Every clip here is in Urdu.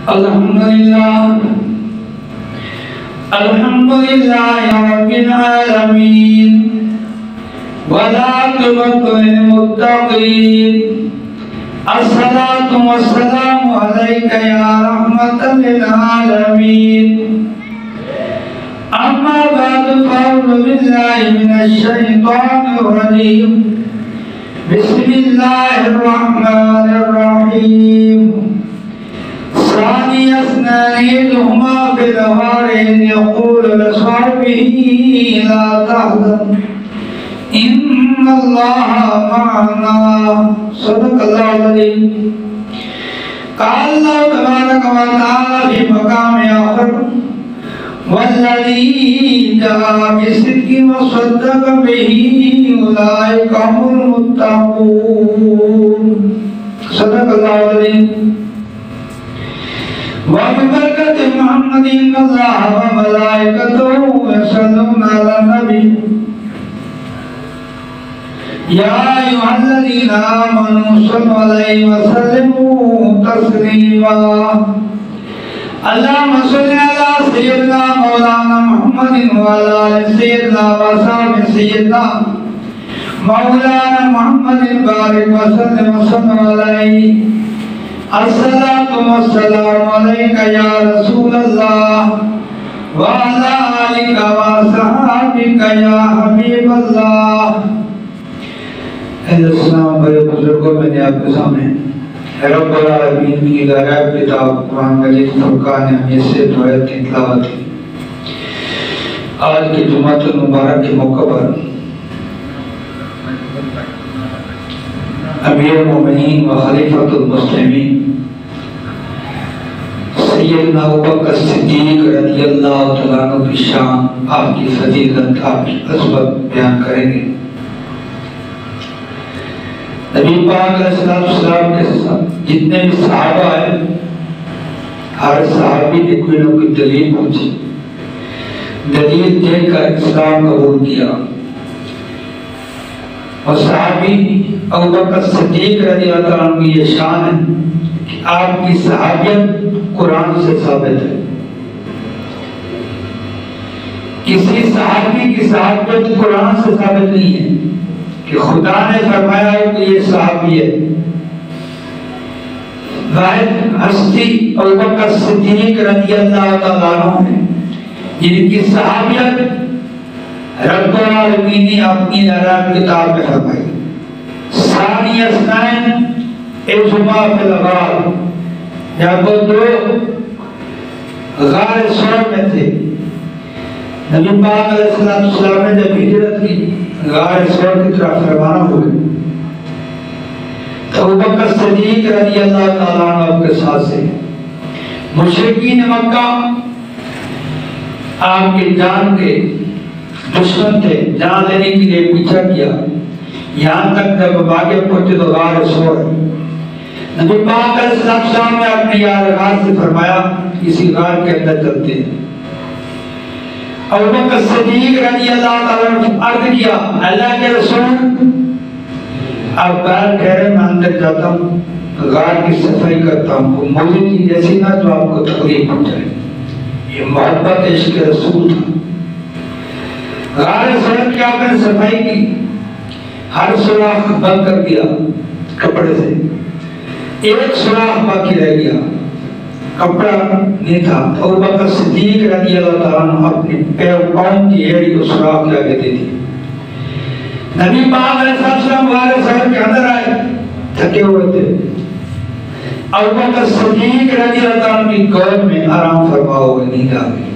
الحمدللہ رب العالمین والعاقبۃ للمتقین الصلاة والسلام علیک یا رحمۃ للعالمین اما بعد فاعوذ باللہ من الشیطان الرجیم بسم اللہ الرحمن الرحیم ثانی اثنان اذ هما فی الغار اذ یقول لصاحبه لا تحزن ان اللہ معنا صدق اللہ العظیم قال اللہ تبارک و تعالی فی مقام آخر والذی جاء بالصدق وصدق به اولئک هم المتقون صدق اللہ العظیم وبرکۃ محمد ان اللہ وملائکتہ یصلون علی النبی یا ایھا الذین آمنوا صلوا علیہ وسلموا تسلیما اللہم صل علی سیدنا مولانا محمد وعلی آل سیدنا وصحبہ سیدنا مولانا محمد بارک وسلم وصلوا علیہ الصلاة والسلام علیک یا رسول اللہ وعلی آلک وصحبک یا حبیب اللہ۔ السلام علیکم بزرگوں، میں نے آپ کے سامنے رب العالمین کی غیب کتاب قرآن مجید فرقان حمید سے دوایت کی تلاوت کی۔ آج کی جمعۃ المبارک کے موقع پر امیر المومنین و خلیفۃ المسلمین سیدنا ابوبکر صدیق رضی اللہ تعالیٰ عنہ کی شان، آپ کی فضیلت، آپ کی عظمت بیان کریں گے۔ نبی پاک علیہ السلام کے ساتھ جتنے بھی صحابہ ہیں، ہر صحابی نے کوئی نہ کوئی دلیل پوچھی، دلیل دے کر اسلام قبول کیا۔ اور صحابی ابوبکر صدیق رضی اللہ عنہ کی یہ شان ہے کہ آپ کی صحابیت قرآن سے ثابت ہے۔ کسی صحابی کی صحابیت قرآن سے ثابت نہیں ہے کہ خدا نے فرمایا ہے کہ یہ صحابی ہے۔ واحد ہستی ابوبکر صدیق رضی اللہ تعالیٰ عنہ ہے جن کی صحابیت رب العالمین نے اپنی غیب کتاب میں فرمائی۔ ثانی اثنین اذ ہما فی الغار، جب وہ دو غار ثور میں تھے، نبی پاک علیہ السلام نے جب ہجرت کی غار ثور کی طرف روانہ ہوئے تو ابوبکر صدیق رضی اللہ تعالیٰ عنہ کے ساتھ سے مشرکین مکہ آپ کی جان کے دشمن تھے، جان لینے کے لیے پیچھا کیا، یہاں تک جب آگے پہنچے تو غار ثور ہے۔ نبی پاک علیہ السلام نے اپنے یارغار سے فرمایا کسی غار کے اندر چلتے ہیں۔ ابوبکر صدیق رضی اللہ تعالیٰ عنہ عرض کیا، اللہ کے رسول آپ غار ٹھہرے، میں اندر جاتا ہوں، غار کی صفائی کرتا ہوں، وہ موضوع کی جیسی نہ جو آپ کو تکلیف پہنچائے۔ یہ محبت عشق رسول تھا۔ غار ثور کی آپ نے صفائی کی، ہر سوراخ بند کر دیا کپڑے سے، ایک سوراخ باقی رہ گیا، کپڑا نہیں تھا۔ ابوبکر صدیق رضی اللہ تعالیٰ عنہ اپنے پاؤں کی ایڑی کو سوراخ کے آگے دے دی۔ نبی پاک علیہ السلام غار ثور کے اندر آئے، تھکے ہوئے تھے۔ ابوبکر صدیق رضی اللہ تعالیٰ عنہ کی گود میں آرام فرما ہوئے، نیند آ گئی۔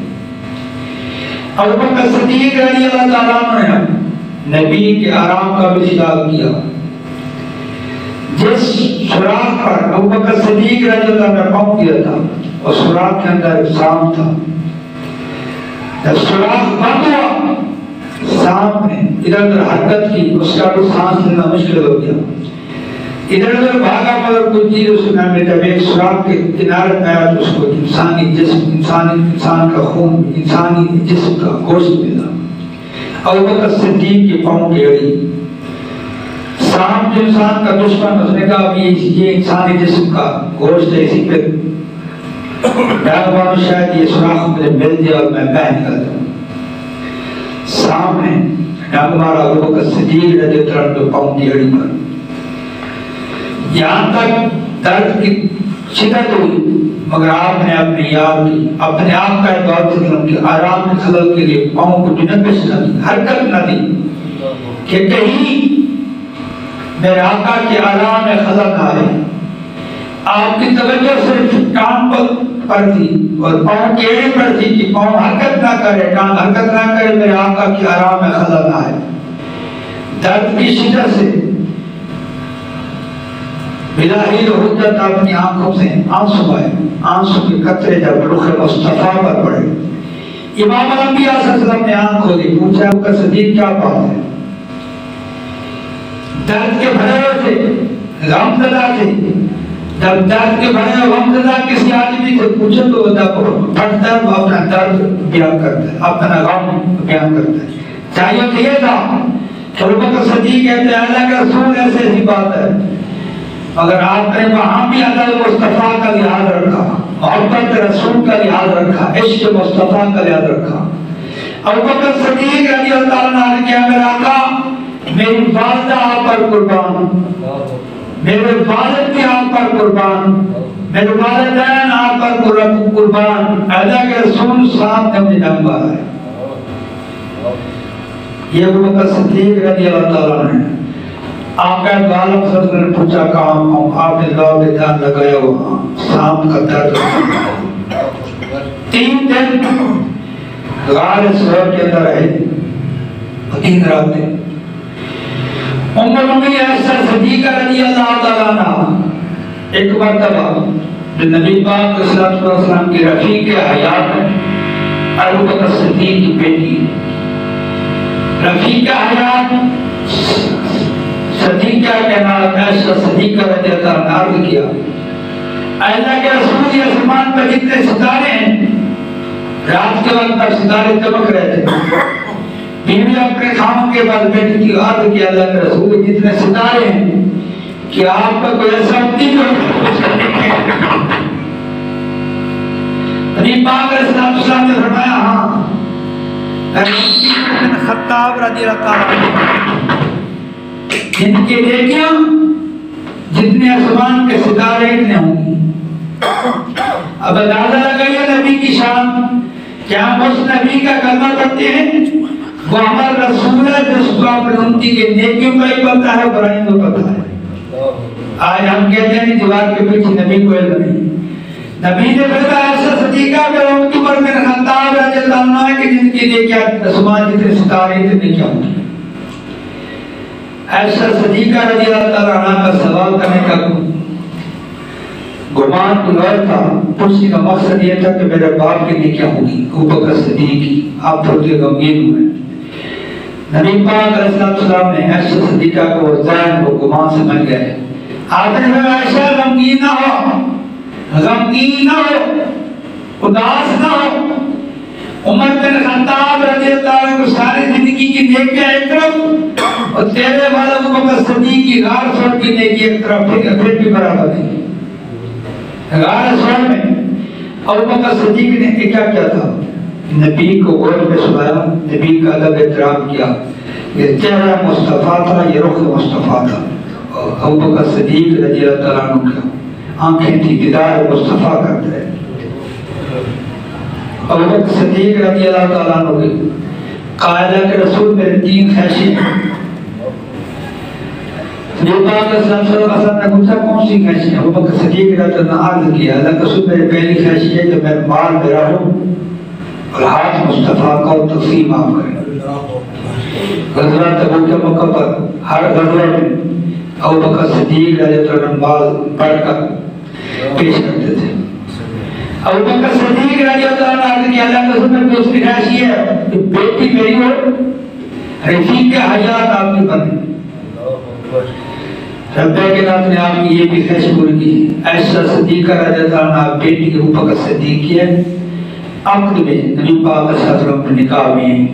ابوبکر صدیق رضی اللہ تعالیٰ عنہ نے نبی کے آرام کا بھی خیال کیا۔ جس سوراخ پر ابوبکر صدیق رضی اللہ عنہ نے پاؤں کیا تھا، اور سوراخ کے اندر ایک سانپ تھا۔ جب سوراخ بند ہوا، سانپ نے ادھر ادھر حرکت کی، اس کا بھی سانس لینا مشکل ہو گیا، ادھر ادھر بھاگا، مگر کچھ چیز اس نے جب ایک سوراخ کے کنارے پہ آیا تو اس کو انسانی جسم، انسان کا خون، انسانی جسم کا گوشت ملا۔ ابوبکر صدیق کے پاؤں کی اڑی، سانپ جو انسان کا دشمن، اس نے کہا یہ انسانی جسم کا گوشت ہے، اسی پہ ڈاکوان شاید یہ سراخ مجھے مل دیا اور میں بہن کر دوں. سامنے ڈاکوان ابو بکر صدیق رضی اللہ عنہ کے پاؤں کی ہڈی پر یہاں تک درد کی شدت ہوئی، مگر آپ نے اپنی یاد کی، اپنے آپ کا عبادت کی آرام کے خلل کے لیے پاؤں کو جنبش نہ دی، حرکت نہ دی کہ کہیں میرے آقا کے آرام میں خلل نہ آئے. آپ کی توجہ صرف ٹانگ پر تھی اور پاؤں کے ایڑے پر تھی کہ پاؤں حرکت نہ کرے، ٹانگ حرکت نہ کرے، میرے آقا کے آرام میں خلل نہ آئے. درد کی شدت سے بلاہی حجت اپنی آنکھوں سے آنسو آئے، آنسو کے قطرے جب رخ مصطفیٰ پر پڑے. امام الانبیاء صلی اللہ علیہ وسلم نے آنکھ کھولی، پوچھا ابو بکر صدیق کیا بات ہے؟ درد کے بھرے ہوئے تھے، غم زدہ تھے. جب درد کے بھرے ہوئے غم زدہ کسی آدمی سے پوچھے تو وہ پڑھتا ہے، وہ اپنا درد بیان کرتا ہے، اپنا غم بیان کرتا ہے. چاہیے تو یہ تھا کہ ابو بکر صدیق کہتے ہیں اللہ کے رسول ایسے ہی بات ہے، مگر آپ نے وہاں بھی ادب مصطفیٰ کا لحاظ رکھا، محبت رسول کا لحاظ رکھا، عشق مصطفیٰ کا لحاظ رکھا. ابو بکر صدیق رضی اللہ عنہ نے کیا میرا آقا میری والدہ آپ پر قربان، میرے والد بھی آپ پر قربان، میرے والدین آپ پر قربان، اللہ کے رسول صاحب نے مجھے نمبا ہے. یہ ابو بکر صدیق رضی اللہ عنہ نے آپ کا غالب صلی اللہ علیہ وسلم نے پوچھا کہاں ہوں؟ آپ نے لوگ دھیان لگایا وہاں سانپ کا درد. 3 دن غار سور کے اندر رہے، 3 راتیں. ام المؤمنین عائشہ صدیقہ رضی اللہ تعالیٰ عنہ ایک مرتبہ جو نبی پاک صلی اللہ علیہ وسلم کی رفیق حیات ہے، ابو بکر صدیق کی بیٹی رفیق حیات صدیقہ کے نام عائشہ صدیقہ رضی اللہ عنہ نے عرض کیا اللہ کے رسول یہ آسمان پر جتنے ستارے ہیں، رات کے وقت پر ستارے چمک رہے تھے. بیوی اپنے خامن کے بعد بیٹی کی عرض کیا اللہ کے رسول جتنے ستارے ہیں کہ آپ کا کوئی ایسا نہیں جو نبی پاک علیہ السلام نے فرمایا ہاں. خطاب رضی اللہ عنہ جن کی نیکیاں جتنے آسمان کے ستارے اتنے ہوں گی. اب اندازہ لگائیے نبی کی شان، کیا ہم اس نبی کا کلمہ پڑھتے ہیں؟ وہ ہمارا رسول ہے جس کو اپنے امتی کے نیکیوں کا ہی پتہ ہے، برائیوں کا پتہ ہے. آج ہم کہتے ہیں دیوار کے پیچھے نبی کو علم نہیں. نبی نے فرمایا عائشہ صدیقہ کے عمر میں خطاب رضی اللہ عنہ کہ جن کی نیکیاں آسمان جتنے ستارے اتنے کیا ہوں گی. عائشہ صدیقہ رضی اللہ عنہ کا سوال کرنے کا گمان کوئی اور تھا، پوچھنے کا مقصد یہ تھا کہ میرے باپ کی نیکیاں ہوگی ابو بکر صدیق کی. آپ تھوڑے غمگین ہوئے. نبی پاک علیہ السلام نے عائشہ صدیقہ کو ذہن کو گمان سمجھ گئے. آپ نے فرمایا عائشہ غمگین نہ ہو، غمگین نہ ہو، اداس نہ ہو. عمر بن خطاب رضی اللہ عنہ کو ساری زندگی کی نیکیاں ایک طرف اور تیرے والا ابو بکر صدیق کی غار سور کی نیکی ایک طرف، پھر بھی برابر نہیں. غار سور میں ابو بکر صدیق نے کیا کیا تھا؟ نبی کو غور میں سنایا، نبی کا ادب احترام کیا. یہ چہرہ مصطفیٰ تھا، یہ رخ مصطفیٰ تھا. ابو بکر صدیق رضی اللہ عنہ کی آنکھیں تھی دیدار مصطفیٰ کرتے. ابو بکر صدیق رضی اللہ عنہ کی قائلہ کے رسول میرے 3 خواہشیں ہیں. نبی پاک صلی اللہ علیہ وسلم نے پوچھا کون سی خواہش ہے؟ ابو بکر صدیق رضی اللہ عنہ عرض کیا اللہ کے رسول میری پہلی خواہش ہے کہ میں مال میرا ہوں اور ہاتھ مصطفیٰ کو تقسیم آپ کریں. غزوہ تبوک کے موقع پر ہر غزوہ میں ابو بکر صدیق رضی اللہ عنہ مال بڑھ کر پیش کرتے تھے. ابو بکر صدیق رضی اللہ عنہ عرض کیا اللہ کے رسول میں دوسری خواہش یہ ہے کہ بیٹی میری ہو، رفیق حیات آپ کی بنے. رب کائنات نے آپ کی یہ بھی خواہش پوری کی. عائشہ صدیقہ رضی اللہ عنہ بیٹی ابو بکر صدیق کی ہے. عقد میں نبی پاک صلی اللہ علیہ وسلم کے نکاح میں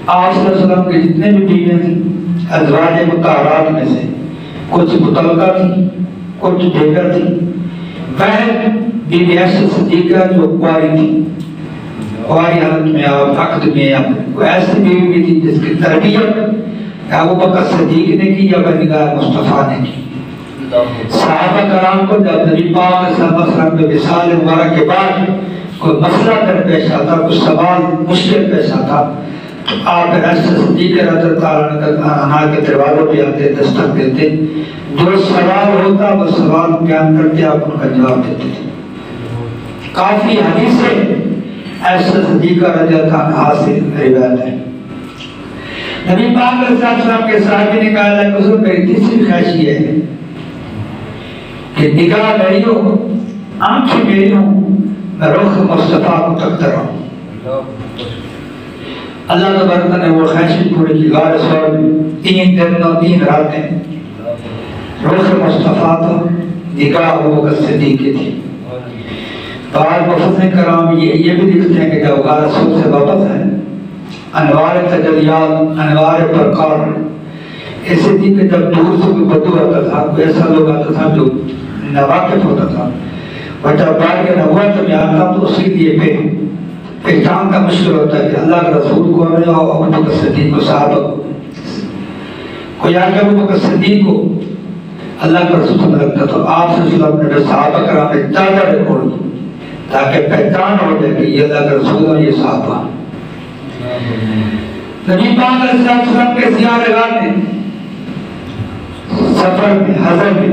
آپ صلی اللہ علیہ وسلم کے جتنے بھی بیویاں تھیں ازواج مطہرات میں سے کچھ مطلقہ تھی، کچھ بھیگر تھی. وہ بی بی عائشہ صدیقہ جو کواری تھی، کواری حالت میں آپ عقد میں کوئی ایسی بیوی بھی تھی جس کی تربیت ابو بکر صدیق نے کی یا بنگاہ مصطفیٰ نے کی۔ صحابہ کرام کو جب نبی پاک صلی اللہ علیہ وسلم کے وصال مبارک کے بعد کوئی مسئلہ درپیش آتا، کوئی سوال مشکل پیش آتا، تو آپ عائشہ صدیقہ رضی اللہ عنہ کے دروازوں پہ آتے، دستک دیتے، جو سوال ہوتا وہ سوال بیان کرتے، آپ ان کا جواب دیتے تھے۔ کافی حدیثیں عائشہ صدیقہ رضی اللہ عنہا سے روایت ہے۔ نبی پاک علیہ السلام کے صحابی نے کہا اللہ کے رسول میری تیسری خواہش یہ ہے کہ نگاہ میری ہو، آنکھیں میری ہوں، میں رخ مصطفیٰ کو تکتا رہوں۔ اللہ تبارک نے وہ خواہش پوری کی، غار سور میں 3 دن اور 3 راتیں رخ مصطفیٰ تھا، نگاہ ابو بکر صدیق کی تھی۔ بعض مفسرین کرام یہ بھی لکھتے ہیں کہ جب غار سور سے واپس آئے، انوار تجلیات، انوار پرکار ایسے تھی کہ جب دور سے کوئی بدو آتا تھا، کوئی ایسا لوگ آتا تھا جو ناواقف ہوتا تھا، اور جب بار کے نبوت میں آتا تو اسی لیے پہچان کا مشکل ہوتا ہے کہ اللہ کے رسول کو اور ابو بکر صدیق کو، صحابہ کو کوئی آگے ابو بکر صدیق کو اللہ کا رسول سمجھ لگتا، تو آپ صلی اللہ علیہ وسلم نے صحابہ کرام نے زیادہ ریکارڈ کی تاکہ پہچان ہو جائے کہ یہ اللہ کا رسول اور یہ صحابہ۔ نبی پاک علیہ السلام کے زیارتگاہ میں سفر میں حضر میں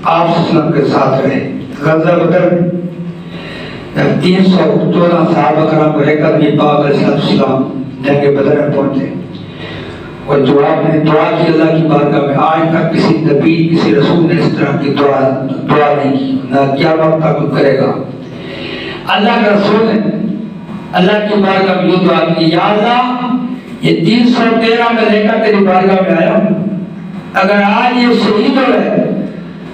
آپ صلی اللہ علیہ وسلم کے ساتھ رہے۔ غزوہ بدر میں جب 314 صحابہ کرام کو لے کر نبی پاک علیہ السلام جنگ بدر میں پہنچے، اور دعا میں دعا کی اللہ کی بارگاہ میں، آج تک کسی نبی کسی رسول نے اس طرح کی دعا نہیں کی، نہ قیامت تک کوئی کرے گا۔ اللہ کے رسول نے اللہ کی بارگاہ میں یہ دعا کی، یا اللہ یہ 313 میں لے کر تیری بارگاہ میں آیا ہوں، اگر آج یہ شہید ہو رہے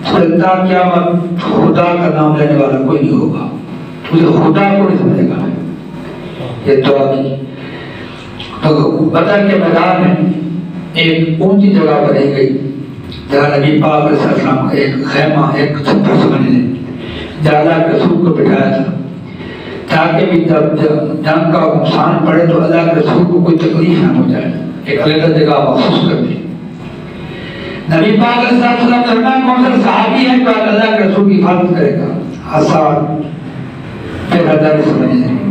تو تا قیامت خدا کا نام لینے والا کوئی نہیں ہوگا، تجھے خدا کو نہیں سمجھے گا۔ یہ دعا کی تو بدر کے میدان میں ایک اونچی جگہ بنائی گئی جہاں نبی پاک علیہ السلام کا ایک خیمہ، ایک چھپر سمجھ لیں، جہاں اللہ کے رسول کو بٹھایا تھا تاکہ بھی جب جنگ کا نقصان پڑے تو اللہ کے رسول کو کوئی تکلیف نہ ہو جائے، ایک الگ جگہ مخصوص کر دی۔ نبی پاک علیہ السلام نے فرمایا کون سا صحابی ہے جو اللہ کے رسول کی حفاظت کرے گا؟ حسان پھر ہدایت سمجھیں۔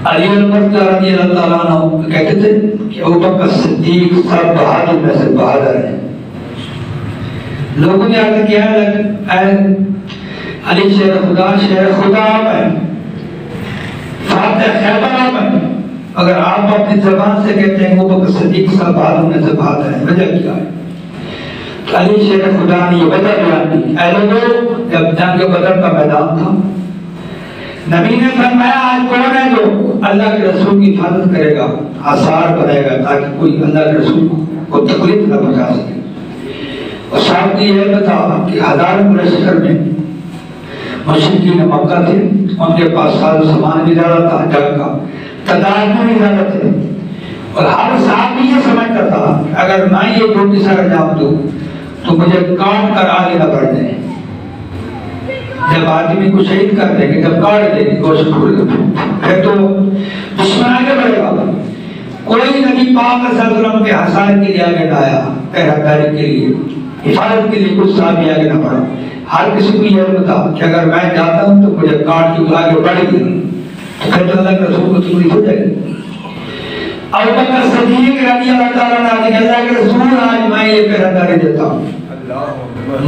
علی رضی اللہ تعالیٰ عنہ کہتے تھے کہ ابو بکر صدیق سب بہادر میں سے بہادر ہے۔ لوگوں نے عرض کیا اے علی شیر خدا آپ ہیں، فاتح خیبر آپ ہیں، اگر آپ اپنی زبان سے کہتے ہیں ابو بکر صدیق سب بہادر میں سے بہادر ہے، وجہ کیا ہے؟ تو علی شیر خدا نے یہ وجہ بیان کی، اے لوگوں جب جنگ بدر کا میدان تھا نبی نے فرمایا آج کون ہے جو اللہ کے رسول کی حفاظت کرے گا، آثار بنائے گا تاکہ کوئی اللہ کے رسول کو تکلیف نہ پہنچا سکے۔ اور صاحب کی یہ بتا کہ ہزاروں لشکر میں مشرکین مکہ تھے، ان کے پاس ساز و سامان بھی زیادہ تھا، جنگ کا تعداد میں بھی زیادہ تھے، اور ہر صاحب بھی یہ سمجھتا تھا کہ اگر میں یہ ڈیوٹی سر انجام دوں تو مجھے کاٹ کر آگے نہ بڑھ جائیں۔ جب آدمی کو شہید کر دیں گے، جب کاٹ دیں گے گوشت پھر تو دشمن آگے بڑھے گا۔ کوئی نبی پاک صلی اللہ علیہ وسلم کے حسان کے لیے آگے نہ آیا، پہراداری کے لیے، حفاظت کے لیے کچھ صحابی آگے نہ بڑھا۔ ہر کسی کو یہ بتا کہ اگر میں جاتا ہوں تو مجھے کاٹ کے آگے بڑھ گئی تو پھر تو اللہ کے رسول کو تکلیف ہو جائے گی۔ ابو بکر صدیق رضی اللہ تعالیٰ عنہ کہ اللہ کے رسول آج میں یہ پہراداری دیتا ہوں،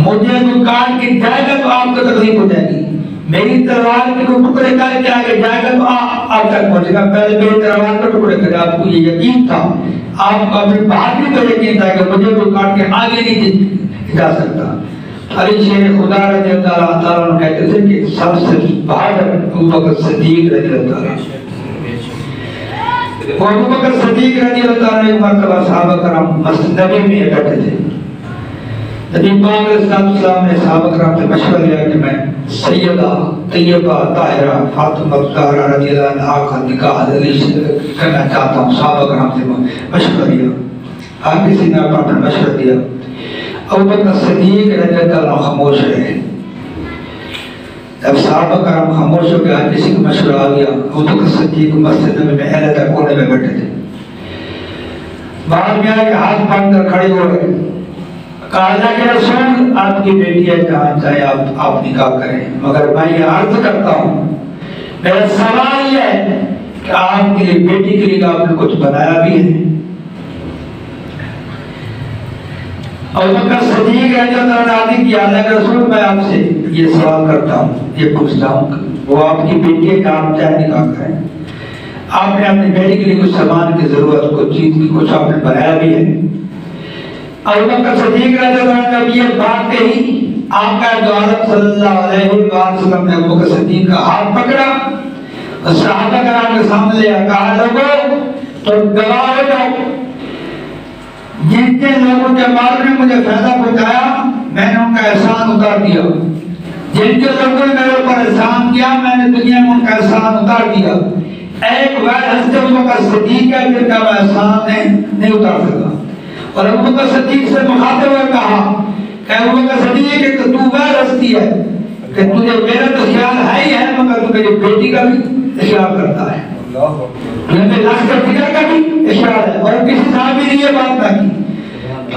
مجھے تو کاٹ کے جائے گا تو آپ کو تکلیف ہو جائے گی، میری تلوار کے ٹکڑے کر کے آگے جائے گا تو آپ تک پہنچے گا، پہلے میری تلوار کے ٹکڑے کرے۔ آپ کو یہ یقین تھا، آپ کو اپنی بہادری پر یقین تھا کہ مجھے تو کاٹ کے آگے نہیں جا سکتا۔ علی شیر خدا رضی اللہ تعالیٰ عنہ کہتے تھے کہ سب سے بہادر ابو بکر صدیق رضی اللہ تعالیٰ عنہ۔ ابو بکر صدیق رضی اللہ تعالیٰ عنہ ایک مرتبہ صحابہ کرام مسجد نبی میں بیٹھے تھے، نبی پاک علیہ السلام نے صحابہ کرام سے مشورہ لیا کہ میں سیدہ طیبہ طاہرہ فاطمہ الزہرا رضی اللہ عنہا کا نکاح کرنا چاہتا ہوں۔ صحابہ کرام سے مشورہ لیا، ہر کسی نے اپنا مشورہ دیا۔ ابو بکر صدیق رضی اللہ عنہ خاموش رہے، اب صحابہ کرام خاموش ہو گیا، کسی کو مشورہ آ گیا، ابو بکر صدیق مسجد میں اہل تک کونے میں بیٹھے تھے، بعد میں آئے کہ ہاتھ باندھ کر کھڑے ہو گئے، کہا اللہ کے رسول آپ کی بیٹی ہے، جہاں چاہے آپ نکاح کریں، مگر میں یہ عرض کرتا ہوں، میرا سوال یہ ہے کہ آپ کے لیے بیٹی کے لیے آپ نے کچھ بنایا بھی ہے؟ ابو بکر صدیق رضی اللہ عنہ نے کیا، اللہ کے رسول میں آپ سے یہ سوال کرتا ہوں، یہ پوچھتا ہوں، وہ آپ کی بیٹی ہے کہ آپ چاہے نکاح کریں، آپ نے اپنی بیٹی کے لیے کچھ سامان کی ضرورت، کچھ چیز کی کچھ آپ نے بنایا بھی ہے؟ ابو بکر صدیق رضی اللہ عنہ نے یہ بات کہی، آقا دو عالم صلی اللہ علیہ وسلم نے ابو بکر صدیق کا ہاتھ پکڑا اور صحابہ کرام کے سامنے لیا، کہا لوگوں تم گواہ ہو جاؤ، جن جن لوگوں کے مال نے مجھے فائدہ پہنچایا میں نے ان کا احسان اتار دیا، جن کے لوگوں نے میرے اوپر احسان کیا میں نے دنیا میں ان کا احسان اتار دیا، ایک واحد ہستی ابو بکر صدیق ہے جن کا میں احسان نہیں اتار سکا۔ اور ابو بکر صدیق سے مخاطب ہوئے کہا کہ ابو بکر صدیق کہ تو واحد ہستی ہے کہ تجھے میرا تو خیال ہے ہی ہے، مگر تو میری بیٹی کا بھی خیال کرتا ہے، تمہیں لاش کا فکر کا بھی خیال ہے، اور کسی صحابی نے یہ بات نہ کی۔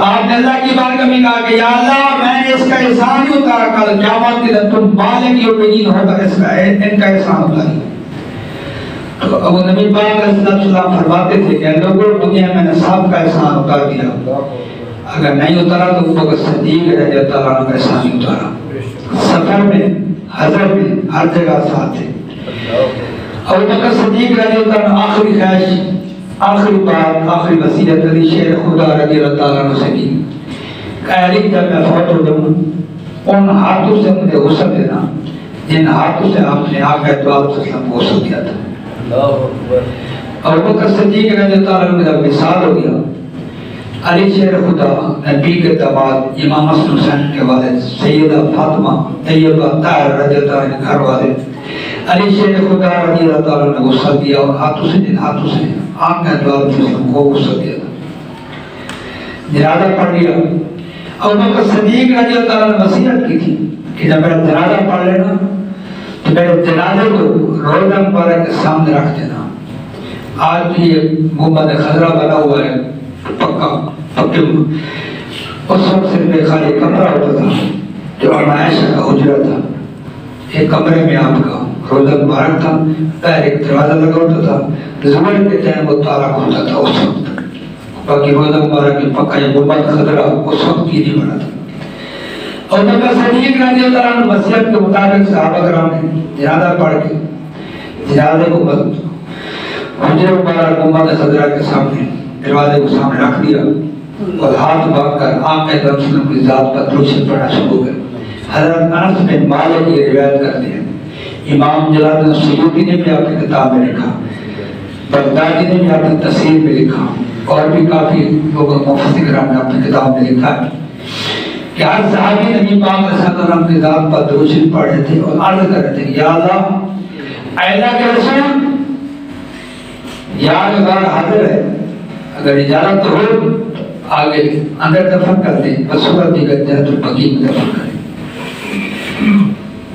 آپ نے اللہ کی بارگاہ میں کہا کہ یا اللہ میں نے اس کا احسان ہی اتارا، کل قیامت کے دن تم مالک یومئذ ہوگا اس کا ان کا احسان اتاری۔ تو ابو نبی پاک علیہ السلام فرماتے تھے کہ لوگوں دنیا میں نے سب کا احسان اتار دیا، اگر نہیں اتارا تو ابو بکر صدیق رضی اللہ عنہ کا احسان ہی اتارا، سفر میں حضر میں ہر جگہ ساتھ تھے۔ ابو بکر صدیق رضی اللہ عنہ آخری خواہش، آخری بات، آخری وصیت علی شیر خدا رضی اللہ عنہ سے کی کہ علی جب میں فوت ہو جاؤں ان ہاتھوں سے مجھے غسل دینا جن ہاتھوں سے آپ نے آقا دو عالم صلی اللہ علیہ وسلم کو غسل دیا تھا۔ ابو بکر صدیق رضی اللہ عنہ جب مثال ہو گیا، علی شیر خدا نبی کے داماد امام حسن حسین کے والد سیدہ فاطمہ طیبہ طاہرہ رضی اللہ عنہ کے گھر والے علی شیر خدا رضی اللہ عنہ نے غسل دیا، اور ہاتھوں سے جن ہاتھوں سے آقا دو عالم صلی اللہ علیہ وسلم کو غسل دیا تھا، جنازہ پڑھ لیا۔ ابو بکر صدیق رضی اللہ عنہ نے وصیت کی تھی کہ جب میرا جنازہ پڑھ لینا تو میرے جنازے کو روزہ مبارک کے سامنے رکھ دینا۔ آج بھی یہ گنبد خضرا بنا ہوا ہے پکا پکے، اس وقت صرف ایک خالی کمرہ ہوتا تھا جو عائشہ کا حجرہ تھا، ایک کمرے میں آپ کا روزہ مبارک تھا، پیر ایک دروازہ لگا ہوتا تھا، ظہر کے ٹائم وہ تالا کھلتا تھا اس وقت، باقی روزہ مبارک میں پکا یہ گنبد خضرا اس وقت کی نہیں بنا تھا۔ اور ابو بکر صدیق رضی اللہ عنہ وصیت کے مطابق صحابہ کرام نے جنازہ پڑھ کے جنازے کو حجرہ مبارک گنبد خضرا کے سامنے دروازے کو سامنے رکھ دیا اور ہاتھ باندھ کر آقا صلی اللہ علیہ وسلم کی ذات پر درود شریف پڑھنا شروع ہو گئے۔ حضرت انس بن مالک یہ روایت کرتے ہیں، امام جلال الدین سیوطی نے بھی اپنی کتاب میں لکھا، بغدادی نے بھی اپنی تفسیر میں لکھا، اور بھی کافی لوگوں مفسر کرام نے اپنی کتاب میں لکھا ہے کہ ہر صحابی نبی پاک صلی اللہ علیہ وسلم کی ذات پر درود شریف پڑھ رہے تھے اور عرض کر رہے تھے، یا اللہ اے اللہ کے رسول یہاں غار حاضر ہے، اگر اجازت ہو آگے اندر دفن کر دیں، بصورت دیگر جنت البقیع میں دفن کریں۔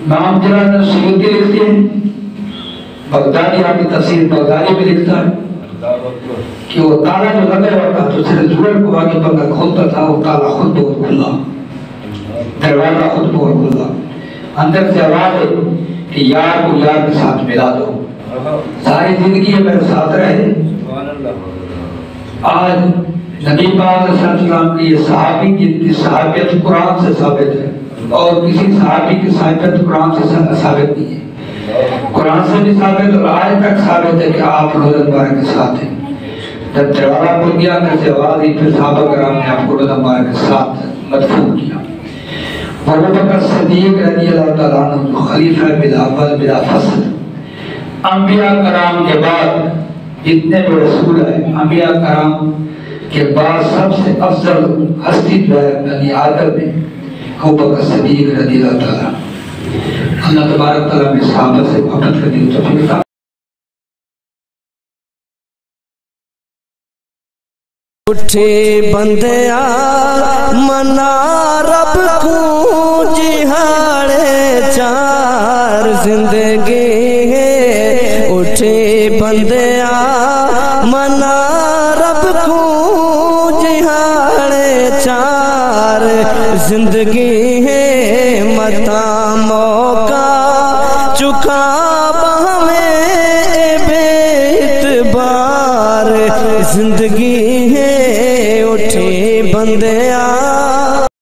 امام جلال الدین سیوطی لکھتے ہیں، بغدادی آپ کی تفسیر بغدادی میں لکھتا ہے کہ وہ تالا جو لگا ہوا تھا تو صرف ظہر کو آگے بندہ کھولتا تھا، وہ تالا خود بہت کھلا، دروازہ خود بہت کھلا، اندر سے آواز ہے کہ یار کو یار کے ساتھ ملا دو، ساری زندگی میرے ساتھ رہے۔ آج نبی پاک صلی اللہ علیہ وسلم کی یہ صحابی کی صحابیت قرآن سے ثابت ہے، اور کسی صحابی کی صحابیت قرآن سے ثابت نہیں ہے، قرآن سے بھی ثابت اور آج تک ثابت ہے کہ آپ روزہ مبارک کے ساتھ ہیں۔ جب دروازہ کھل گیا پھر سے آواز دی، پھر صحابہ کرام نے آپ کو روزہ مبارک کے ساتھ مدفون کیا۔ ابو بکر صدیق رضی اللہ تعالیٰ عنہ جو خلیفہ بلا اول بلا فصل، انبیاء کرام کے بعد جتنے بھی رسول ہیں، انبیاء کرام کے بعد سب سے افضل ہستی جو ہے بنی آدم میں ابو بکر صدیق رضی اللہ تعالیٰ۔ اللہ تبارک تعالیٰ میں صحابہ سے محبت کرنے کی توفیق عطا۔ اٹھے بندیا منا رب کو جہاڑے چار زندگی ہے اٹھے بندیا منا رب کو جہاڑے چار زندگی ہے متا موقع چکا بہمیں بے اعتبار زندگی ہے اٹھے بندیا